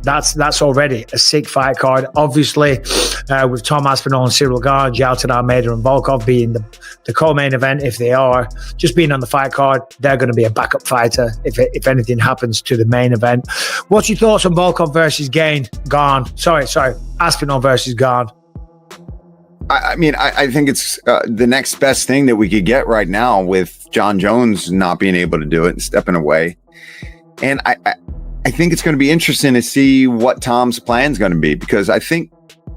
that's already a sick fight card. Obviously, with Tom Aspinall and Cyril Gane, Jailton Almeida and Volkov being the co-main event, if they are, just being on the fight card, they're going to be a backup fighter if anything happens to the main event. What's your thoughts on Volkov versus Gane? Sorry, Aspinall versus Gane. I mean, I think it's the next best thing that we could get right now with John Jones not being able to do it and stepping away. And I think it's going to be interesting to see what Tom's plan is going to be, because I think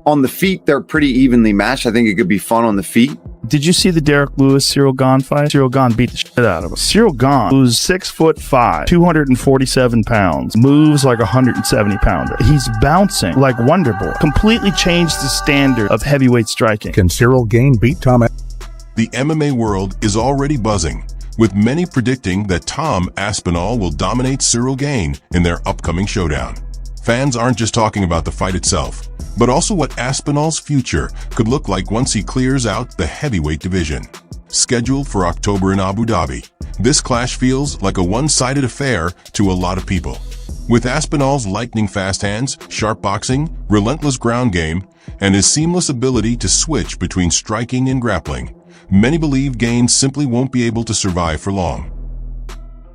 on the feet, they're pretty evenly matched. I think it could be fun on the feet. Did you see the Derek Lewis-Cyril Gane fight? Cyril Gane beat the shit out of him. Cyril Gane, who's 6'5", 247 pounds, moves like a 170-pounder. He's bouncing like Wonderboy. Completely changed the standard of heavyweight striking. Can Cyril Gane beat Tom? The MMA world is already buzzing, with many predicting that Tom Aspinall will dominate Cyril Gane in their upcoming showdown. Fans aren't just talking about the fight itself, but also what Aspinall's future could look like once he clears out the heavyweight division. Scheduled for October in Abu Dhabi, this clash feels like a one-sided affair to a lot of people. With Aspinall's lightning-fast hands, sharp boxing, relentless ground game, and his seamless ability to switch between striking and grappling, many believe Gane simply won't be able to survive for long.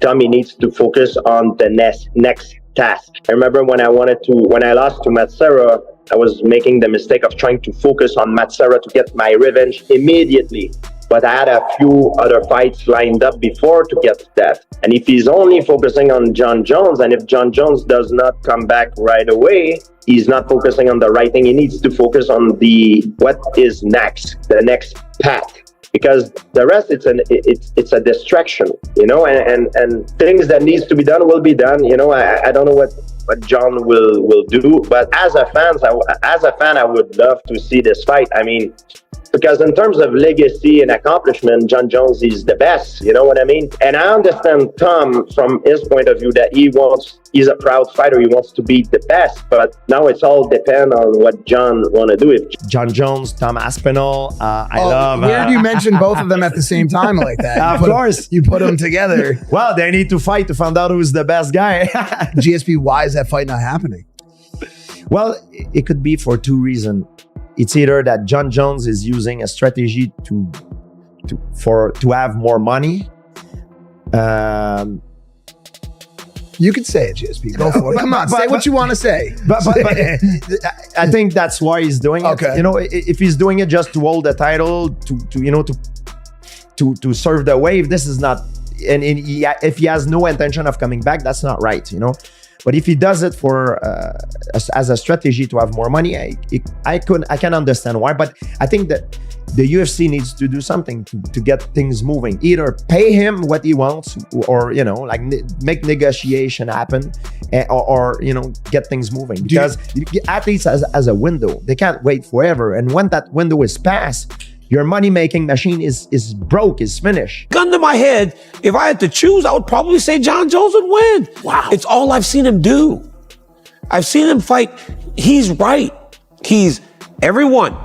Tommy needs to focus on the next task. I remember when I lost to Matsera, I was making the mistake of trying to focus on Matsera to get my revenge immediately. But I had a few other fights lined up before to get to that. And if he's only focusing on John Jones, and if John Jones does not come back right away, he's not focusing on the right thing. He needs to focus on what is next, the next path. Because the rest, it's a distraction, and things that needs to be done will be done. I don't know what John will do, but as a fan, I would love to see this fight. I mean, because in terms of legacy and accomplishment, John Jones is the best, you know what I mean? And I understand Tom from his point of view that he's a proud fighter, he wants to be the best, but now it's all depend on what John want to do. If John Jones, Tom Aspinall, I love... Weird you mention both of them at the same time like that. Of course. You put them together. Well, they need to fight to find out who's the best guy. GSP, why is that fight not happening? Well, it could be for two reasons. It's either that John Jones is using a strategy to have more money. You could say it, GSP. Go for it. Come on, say what you want to say. But I think that's why he's doing it. Okay. If he's doing it just to hold the title, to serve the wave, this is not. And if he has no intention of coming back, that's not right. But if he does it for as a strategy to have more money, I can understand why. But I think that the UFC needs to do something to get things moving. Either pay him what he wants, or make negotiation happen, or get things moving. Because athletes as a window, they can't wait forever. And when that window is passed, your money-making machine is broke, is finished. Gun to my head, if I had to choose, I would probably say John Jones would win. Wow. It's all I've seen him do. I've seen him fight. He's right. He's everyone.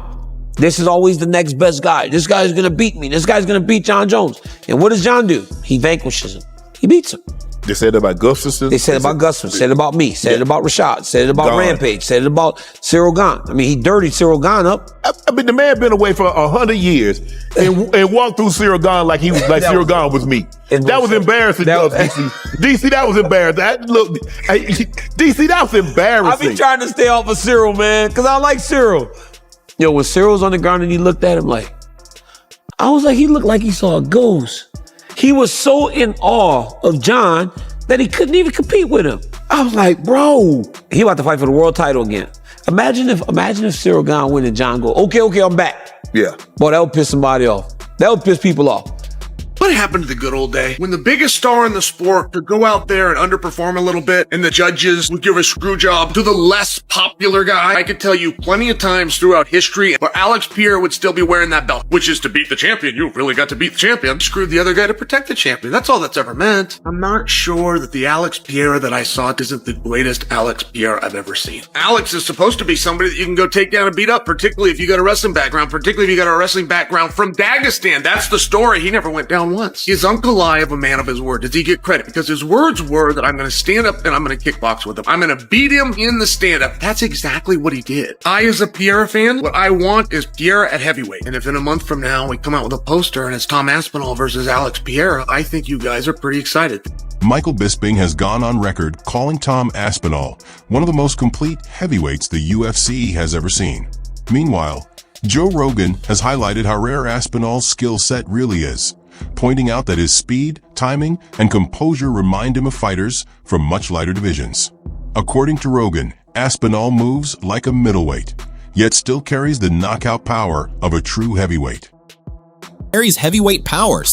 This is always the next best guy. This guy's going to beat me. This guy's going to beat John Jones. And what does John do? He vanquishes him. He beats him. They said it about Gustafson. They said it about Gustafson. Said it about me. Said it about Rashad. Said it about Rampage. Said it about Cyril Gane. I mean, he dirtied Cyril Gane up. I mean, the man been away for 100 years and walked through Cyril Gane like he was like Cyril Gane was me. That was embarrassing, DC. DC, that was embarrassing. DC, that was embarrassing. I be trying to stay off of Cyril, man, because I like Cyril. Yo, when Cyril's on the ground and he looked at him I was like, he looked like he saw a ghost. He was so in awe of John that he couldn't even compete with him. I was like, bro, he about to fight for the world title again. Imagine if Cyril Gane win and John go, okay, I'm back. Yeah. Boy, that would piss somebody off. That would piss people off. What happened to the good old day when the biggest star in the sport could go out there and underperform a little bit and the judges would give a screw job to the less popular guy? I could tell you plenty of times throughout history where Alex Pierre would still be wearing that belt, which is to beat the champion. You really got to beat the champion. Screwed the other guy to protect the champion. That's all that's ever meant. I'm not sure that the Alex Pierre that I saw isn't the greatest Alex Pierre I've ever seen. Alex is supposed to be somebody that you can go take down and beat up, particularly if you got a wrestling background, particularly if you got a wrestling background from Dagestan. That's the story. He never went down wants. Is Uncle Live a man of his word? Does he get credit? Because his words were that I'm going to stand up and I'm going to kickbox with him. I'm going to beat him in the stand-up. That's exactly what he did. I, as a Pierre fan, what I want is Pierre at heavyweight. And if in a month from now we come out with a poster and it's Tom Aspinall versus Alex Pierre, I think you guys are pretty excited. Michael Bisping has gone on record calling Tom Aspinall one of the most complete heavyweights the UFC has ever seen. Meanwhile, Joe Rogan has highlighted how rare Aspinall's skill set really is, pointing out that his speed, timing, and composure remind him of fighters from much lighter divisions. According to Rogan, Aspinall moves like a middleweight, yet still carries the knockout power of a true heavyweight. Carries heavyweight power.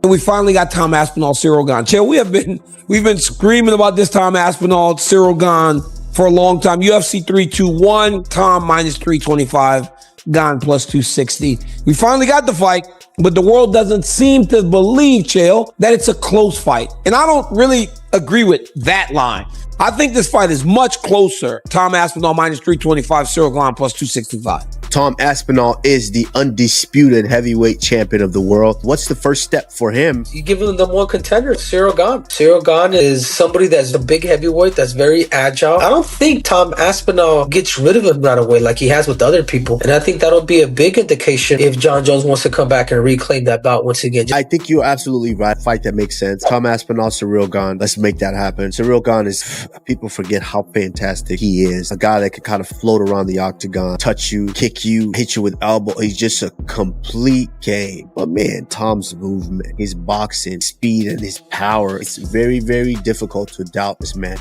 We finally got Tom Aspinall, Cyril Gane. Chill, we've been screaming about this Tom Aspinall, Cyril Gane for a long time. UFC 321, Tom minus 325, Gane plus 260. We finally got the fight, but the world doesn't seem to believe, Chael, that it's a close fight. And I don't really agree with that line. I think this fight is much closer. Tom Aspinall minus 325, Cyril Gane plus 265. Tom Aspinall is the undisputed heavyweight champion of the world. What's the first step for him? You give him the one contender, Cyril Gane. Cyril Gane is somebody that's a big heavyweight, that's very agile. I don't think Tom Aspinall gets rid of him right away like he has with other people. And I think that'll be a big indication if John Jones wants to come back and reclaim that bout once again. I think you're absolutely right. Fight that makes sense. Tom Aspinall, Cyril Gane. Let's make that happen. Cyril Gane is, people forget how fantastic he is. A guy that can kind of float around the octagon, touch you, kick you, hit you with elbow. He's just a complete game. But man, Tom's movement, his boxing, speed, and his power, it's very, very difficult to doubt this man.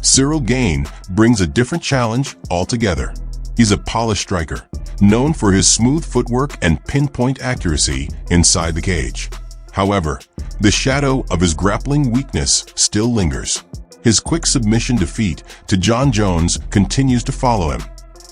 Cyril Gane brings a different challenge altogether. He's a polished striker, known for his smooth footwork and pinpoint accuracy inside the cage. However, the shadow of his grappling weakness still lingers. His quick submission defeat to John Jones continues to follow him,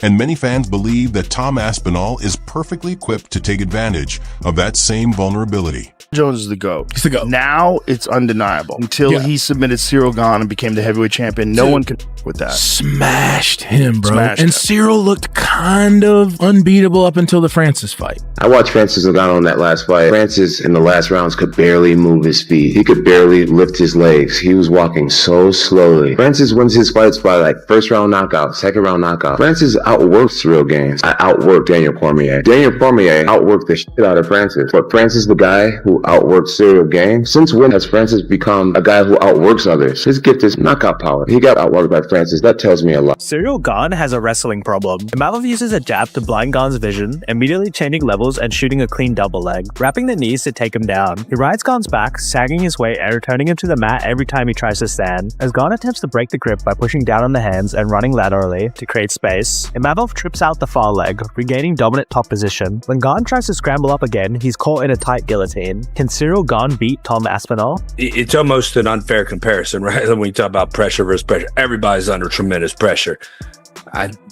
and many fans believe that Tom Aspinall is perfectly equipped to take advantage of that same vulnerability. Jones is the GOAT. He's the GOAT. Now it's undeniable. Until he submitted Cyril Gane and became the heavyweight champion, no one could with that. Smashed him, bro. Cyril looked kind of unbeatable up until the Francis fight. I watched Francis Ngannou on that last fight. Francis, in the last rounds, could barely move his feet. He could barely lift his legs. He was walking so slowly. Francis wins his fights by like first round knockout, second round knockout. Francis outworked Cyril Gane. I outworked Daniel Cormier. Daniel Cormier outworked the shit out of Francis. But Francis, the guy who outworked Cyril Gane, since when has Francis become a guy who outworks others? His gift is knockout power. He got outworked by Francis. That tells me a lot. Cyril Gane has a wrestling problem. Imavov uses a jab to blind Gane's vision, immediately changing levels and shooting a clean double leg, wrapping the knees to take him down. He rides Gane's back, sagging his weight and returning him to the mat every time he tries to stand, as Gane attempts to break the grip by pushing down on the hands and running laterally to create space. Imavov trips out the far leg, regaining dominant top position. When Gane tries to scramble up again, he's caught in a tight guillotine. Can Cyril Gane beat Tom Aspinall? It's almost an unfair comparison, right? When we talk about pressure versus pressure, everybody's under tremendous pressure.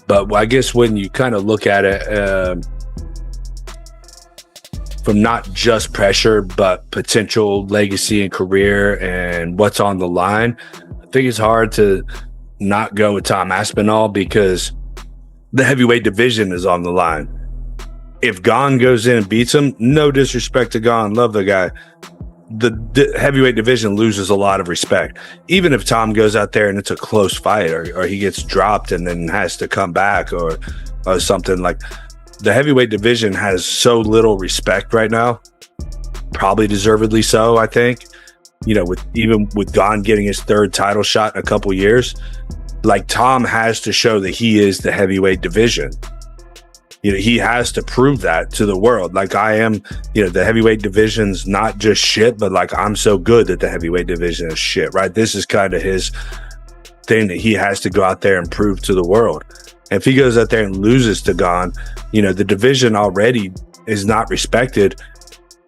But I guess when you kind of look at it from not just pressure, but potential legacy and career and what's on the line, I think it's hard to not go with Tom Aspinall because the heavyweight division is on the line. If Gane goes in and beats him, no disrespect to Gane, love the guy, the heavyweight division loses a lot of respect. Even if Tom goes out there and it's a close fight or he gets dropped and then has to come back or something like the heavyweight division has so little respect right now, probably deservedly so, I think. With Gane getting his third title shot in a couple years, like Tom has to show that he is the heavyweight division. He has to prove that to the world. Like, I am, the heavyweight division's not just shit, but like, I'm so good that the heavyweight division is shit, right? This is kind of his thing that he has to go out there and prove to the world. And if he goes out there and loses to Gane, the division already is not respected.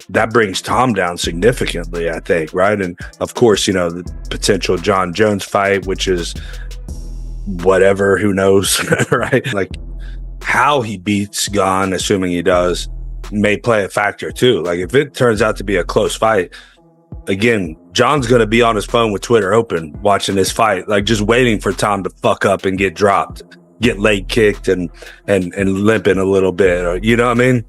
That brings Tom down significantly, I think, right? And of course, the potential John Jones fight, which is whatever, who knows, right? Like, how he beats Gane, assuming he does, may play a factor too. Like, if it turns out to be a close fight, again, John's going to be on his phone with Twitter open watching this fight, like just waiting for Tom to fuck up and get dropped, get leg kicked and limping a little bit, or you know what I mean?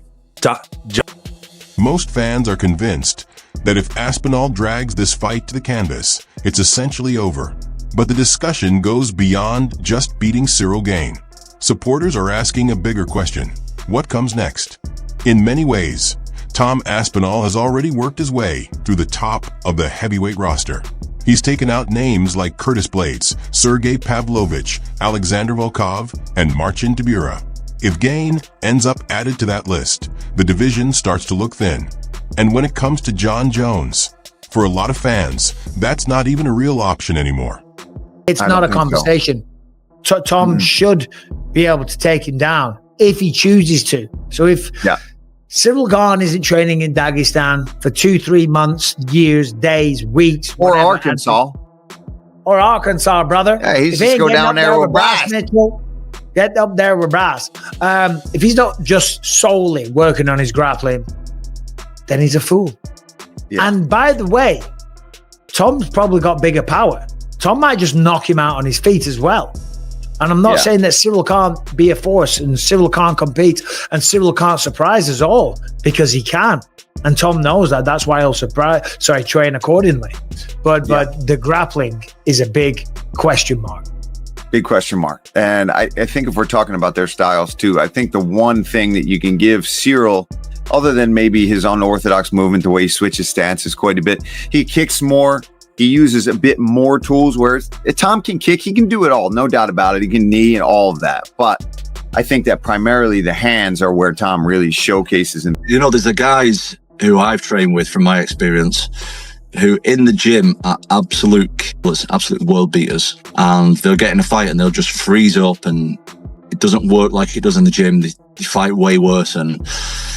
Most fans are convinced that if Aspinall drags this fight to the canvas, it's essentially over. But the discussion goes beyond just beating Cyril Gane. Supporters are asking a bigger question. What comes next? In many ways, Tom Aspinall has already worked his way through the top of the heavyweight roster. He's taken out names like Curtis Blades, Sergey Pavlovich, Alexander Volkov, and Marcin Tybura. If Gane ends up added to that list, the division starts to look thin. And when it comes to John Jones, for a lot of fans, that's not even a real option anymore. It's not a conversation. So. Tom should be able to take him down if he chooses to. So if Cyril Gane isn't training in Dagestan for 2-3 months, years, days, weeks, or Arkansas, brother. Yeah, he's just go down there with Brass. Mitchell, get up there with Brass. If he's not just solely working on his grappling, then he's a fool. Yeah. And by the way, Tom's probably got bigger power. Tom might just knock him out on his feet as well. And I'm not saying that Cyril can't be a force and Cyril can't compete and Cyril can't surprise us all, because he can. And Tom knows that. That's why he'll train accordingly. But the grappling is a big question mark. Big question mark. And I think if we're talking about their styles too, I think the one thing that you can give Cyril, other than maybe his unorthodox movement, the way he switches stances quite a bit, he kicks more. He uses a bit more tools, whereas Tom can kick. He can do it all, no doubt about it. He can knee and all of that. But I think that primarily the hands are where Tom really showcases him. There's the guys who I've trained with, from my experience, who in the gym are absolute killers, absolute world beaters. And they'll get in a fight and they'll just freeze up, and it doesn't work like it does in the gym. They fight way worse. And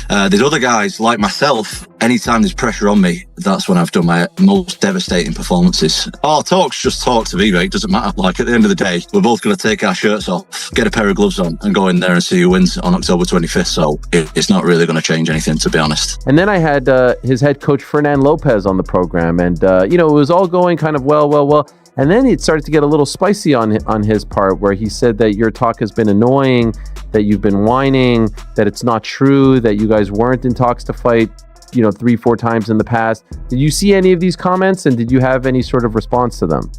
there's other guys like myself, anytime there's pressure on me, that's when I've done my most devastating performances. Talk's just talk to me, right? It doesn't matter. Like, at the end of the day, we're both going to take our shirts off, get a pair of gloves on, and go in there and see who wins on October 25th. So it's not really going to change anything, to be honest. And then I had his head coach, Fernan Lopez, on the program. And, it was all going kind of well. And then it started to get a little spicy on his part, where he said that your talk has been annoying, that you've been whining, that it's not true, that you guys weren't in talks to fight, 3-4 times in the past. Did you see any of these comments, and did you have any sort of response to them?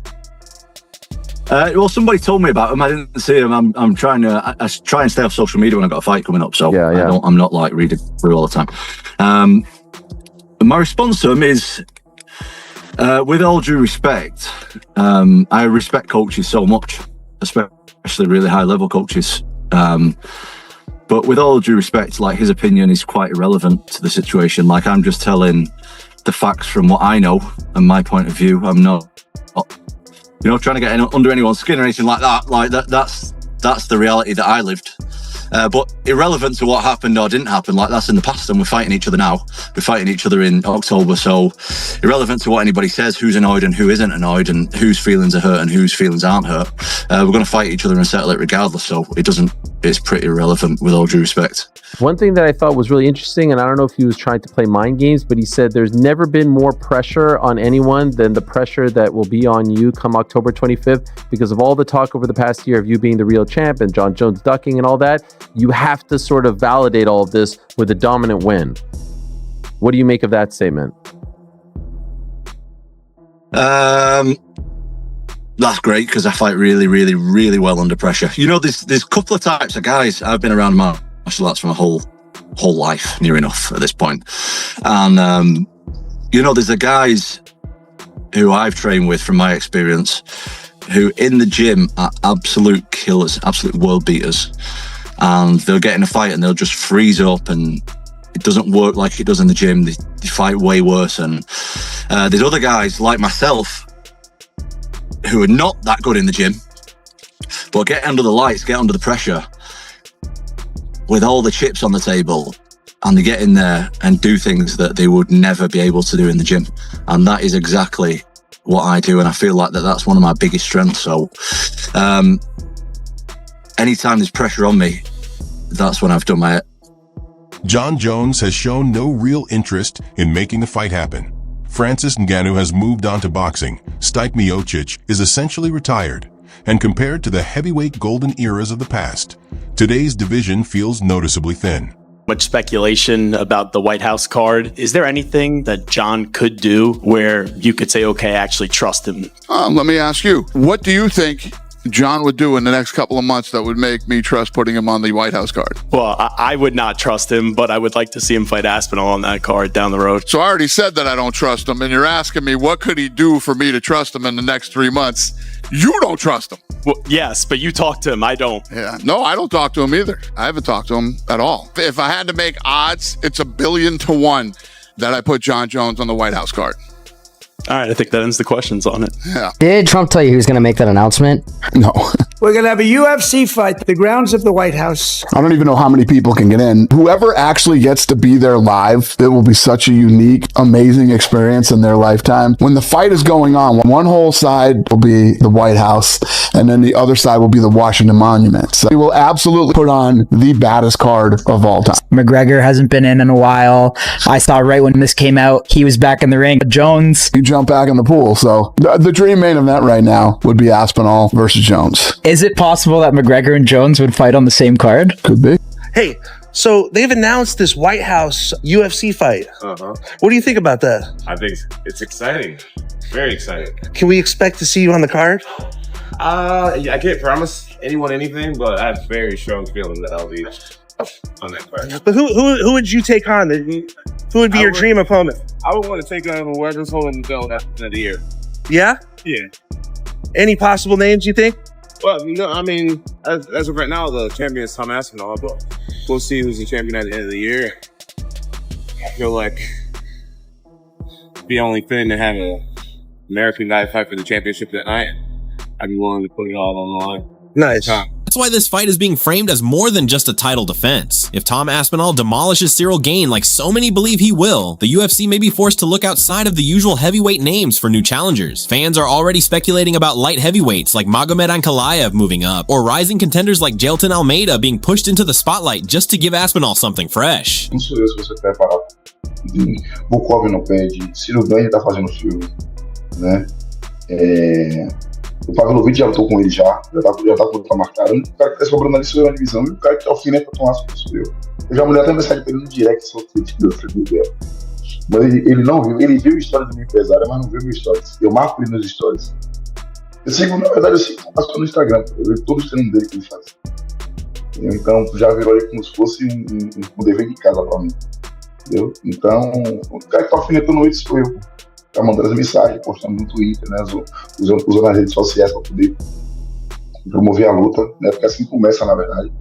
Well, somebody told me about them. I didn't see them. I'm trying to I try and stay off social media when I've got a fight coming up. So I'm not like reading through all the time. My response to them is, with all due respect, I respect coaches so much, especially really high level coaches. But with all due respect, like, his opinion is quite irrelevant to the situation. Like, I'm just telling the facts from what I know and my point of view. I'm not, trying to get under anyone's skin or anything like that. Like, that's the reality that I lived. But irrelevant to what happened or didn't happen, like, that's in the past, and we're fighting each other now. We're fighting each other in October, so irrelevant to what anybody says, who's annoyed and who isn't annoyed, and whose feelings are hurt and whose feelings aren't hurt. We're going to fight each other and settle it regardless, so it's pretty irrelevant, with all due respect. One thing that I thought was really interesting, and I don't know if he was trying to play mind games, but he said there's never been more pressure on anyone than the pressure that will be on you come October 25th, because of all the talk over the past year of you being the real champ and John Jones ducking and all that. You have to sort of validate all of this with a dominant win. What do you make of that statement? That's great because I fight really, really, really well under pressure. You know, there's a couple of types of guys. I've been around martial arts for my whole life, near enough at this point. And, you know, there's the guys who I've trained with from my experience who in the gym are absolute killers, absolute world beaters. And they'll get in a fight and they'll just freeze up and it doesn't work like it does in the gym. They fight way worse. And there's other guys like myself who are not that good in the gym, but get under the lights, get under the pressure with all the chips on the table, and they get in there and do things that they would never be able to do in the gym. And that is exactly what I do. And I feel like that's one of my biggest strengths. So anytime there's pressure on me, that's when I've done my... Jon Jones has shown no real interest in making the fight happen. Francis Ngannou has moved on to boxing. Stipe Miocic is essentially retired. And compared to the heavyweight golden eras of the past, today's division feels noticeably thin. Much speculation about the White House card. Is there anything that Jon could do where you could say, okay, I actually trust him? Let me ask you, what do you think Jon would do in the next couple of months that would make me trust putting him on the White House card? Well, I would not trust him, but I would like to see him fight Aspinall on that card down the road. So I already said that I don't trust him, and you're asking me what could he do for me to trust him in the next 3 months? You don't trust him. Well, yes, but you talk to him. I don't. Yeah, no, I don't talk to him either. I haven't talked to him at all. If I had to make odds, it's 1,000,000,000 to 1 that I put Jon Jones on the White House card. All right, I think that ends the questions on it. Yeah. Did Trump tell you he was going to make that announcement? No. We're going to have a UFC fight, the grounds of the White House. I don't even know how many people can get in. Whoever actually gets to be there live, it will be such a unique, amazing experience in their lifetime. When the fight is going on, one whole side will be the White House, and then the other side will be the Washington Monument. So we will absolutely put on the baddest card of all time. McGregor hasn't been in a while. I saw right when this came out, he was back in the ring. Jones. You jump back in the pool. So the dream main event right now would be Aspinall versus Jones. Is it possible that McGregor and Jones would fight on the same card? Could be. Hey, so they've announced this White House UFC fight. What do you think about that? I think it's exciting. Very exciting. Can we expect to see you on the card? I can't promise anyone anything, but I have a very strong feeling that I'll be on that card. But who would you take on? Who would be your dream opponent? I would want to take on whoever's holding the belt at the end of the year. Yeah? Yeah. Any possible names you think? Well, you know, I mean, as of right now, the champion is Tom Aspinall, but we'll see who's the champion at the end of the year. I feel like it'd be only fitting to have an American guy fight for the championship that night. I'd be willing to put it all on the line. Nice. That's why this fight is being framed as more than just a title defense. If Tom Aspinall demolishes Cyril Gane like so many believe he will, the UFC may be forced to look outside of the usual heavyweight names for new challengers. Fans are already speculating about light heavyweights like Magomed Ankalaev moving up, or rising contenders like Jailton Almeida being pushed into the spotlight just to give Aspinall something fresh. Não sou eu se você quer parar. Bukov não pede, Cyril Gane tá fazendo filme, né? O Pavlovich já lutou com ele já tá com luta marcada. O cara que tá sobrando ali sou eu na divisão, e o cara que tá alfineta com aço sou eu. Eu já mandei até mensagem pra ele no direct, sou crítico dele. Mas ele não viu, ele viu a história do meu empresário, mas não viu meu stories. Eu marco ele nos stories. Eu sigo, na verdade, eu sigo no Instagram, eu vejo todos os treinos dele que ele faz. Então já virou ali como se fosse um dever de casa pra mim. Entendeu? Então, o cara que tá alfinetando isso sou eu. Tá mandando as mensagens, postando no Twitter, né, usando as redes sociais para poder promover a luta, né, porque assim começa, na verdade.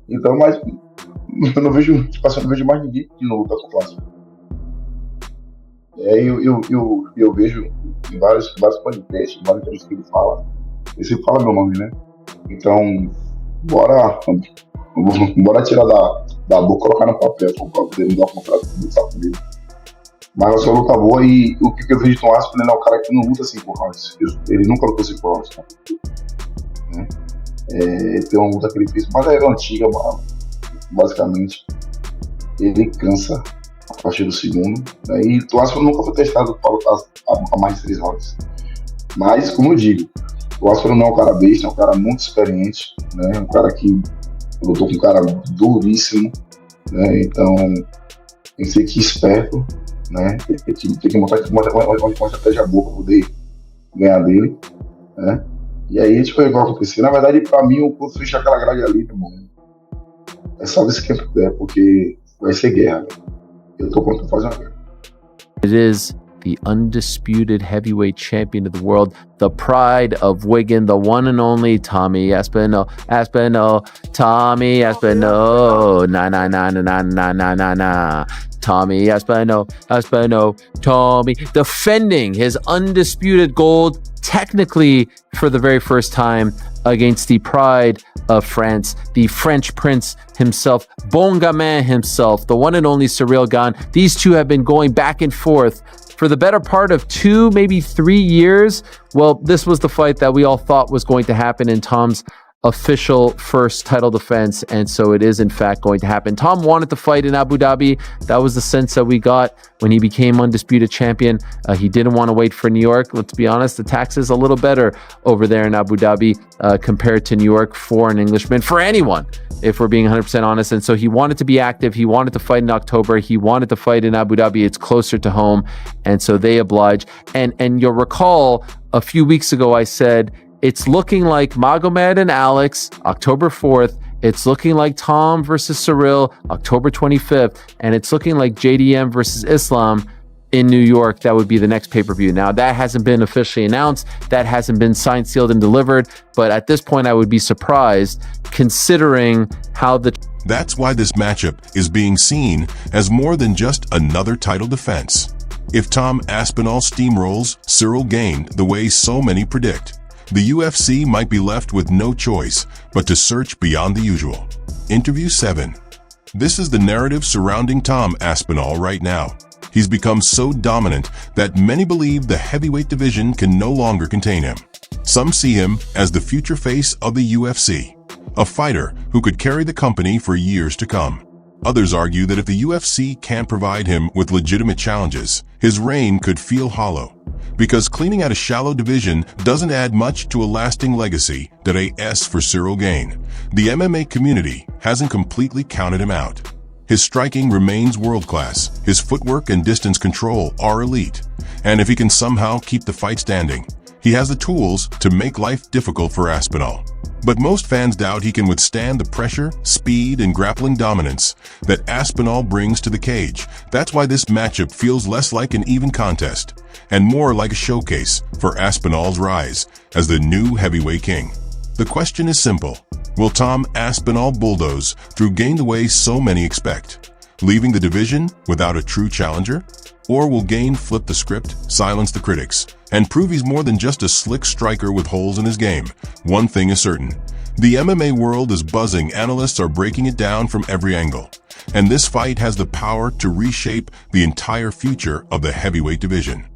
Então, mas eu não vejo, tipo assim, eu não vejo mais ninguém de luta com o clássico. Eu vejo em vários podcasts, várias entrevistas que ele fala. Ele sempre fala meu nome, né? Então, bora tirar da boca, colocar no papel, para poder me dar um contrato de lutar comigo. Mas a sua luta boa, e o que eu vejo de Tom Aspinall é o cara que não luta 5 rounds. Ele nunca lutou 5 rounds. Né? Tem uma luta que ele fez, mas é antiga, basicamente. Ele cansa a partir do segundo. Né? E Tom Aspinall nunca foi testado para lutar a mais de 3 rounds. Mas, como eu digo, o Aspinall não é um cara besta, é um cara muito experiente. Né? Um cara que lutou com um cara duríssimo. Né? Então, tem que ser esperto. Né? Tem que montar uma estratégia boa para poder ganhar dele. né? E aí, tipo, é igual acontecer. Na verdade, pra mim, o curso fecha aquela grade ali, meu irmão. É só ver se quem puder, porque vai ser guerra, né? Eu tô pronto pra fazer uma guerra. It is the undisputed heavyweight champion of the world, the pride of Wigan, the one and only Tommy Aspinall. Tommy Aspinall. Na. Tommy Aspinall. Tommy defending his undisputed gold, technically for the very first time, against the pride of France, the French prince himself, Bon Gamin himself, the one and only Ciryl Gane. These two have been going back and forth for the better part of 2, maybe 3 years. Well, this was the fight that we all thought was going to happen in Tom's official first title defense, and so it is in fact going to happen. Tom wanted to fight in Abu Dhabi. That was the sense that we got when he became undisputed champion. He didn't want to wait for New York. Let's be honest, the tax is a little better over there in Abu Dhabi compared to New York for an Englishman, for anyone, if we're being 100% honest. And so he wanted to be active. He wanted to fight in October. He wanted to fight in Abu Dhabi. It's closer to home, and so they oblige. And you'll recall a few weeks ago I said, it's looking like Magomed and Alex, October 4th. It's looking like Tom versus Ciryl, October 25th. And it's looking like JDM versus Islam in New York. That would be the next pay-per-view. Now, that hasn't been officially announced. That hasn't been signed, sealed, and delivered. But at this point, I would be surprised considering how the... That's why this matchup is being seen as more than just another title defense. If Tom Aspinall steamrolls Ciryl Gane the way so many predict, the UFC might be left with no choice but to search beyond the usual. Interview 7. This is the narrative surrounding Tom Aspinall right now. He's become so dominant that many believe the heavyweight division can no longer contain him. Some see him as the future face of the UFC, a fighter who could carry the company for years to come. Others argue that if the UFC can't provide him with legitimate challenges, his reign could feel hollow, because cleaning out a shallow division doesn't add much to a lasting legacy. S for Ciryl Gane. The MMA community hasn't completely counted him out. His striking remains world-class, his footwork and distance control are elite, and if he can somehow keep the fight standing, he has the tools to make life difficult for Aspinall. But most fans doubt he can withstand the pressure, speed, and grappling dominance that Aspinall brings to the cage. That's why this matchup feels less like an even contest and more like a showcase for Aspinall's rise as the new heavyweight king. The question is simple. Will Tom Aspinall bulldoze through Gane the way so many expect, leaving the division without a true challenger? Or will Gane flip the script, silence the critics, and prove he's more than just a slick striker with holes in his game? One thing is certain. The MMA world is buzzing. Analysts are breaking it down from every angle. And this fight has the power to reshape the entire future of the heavyweight division.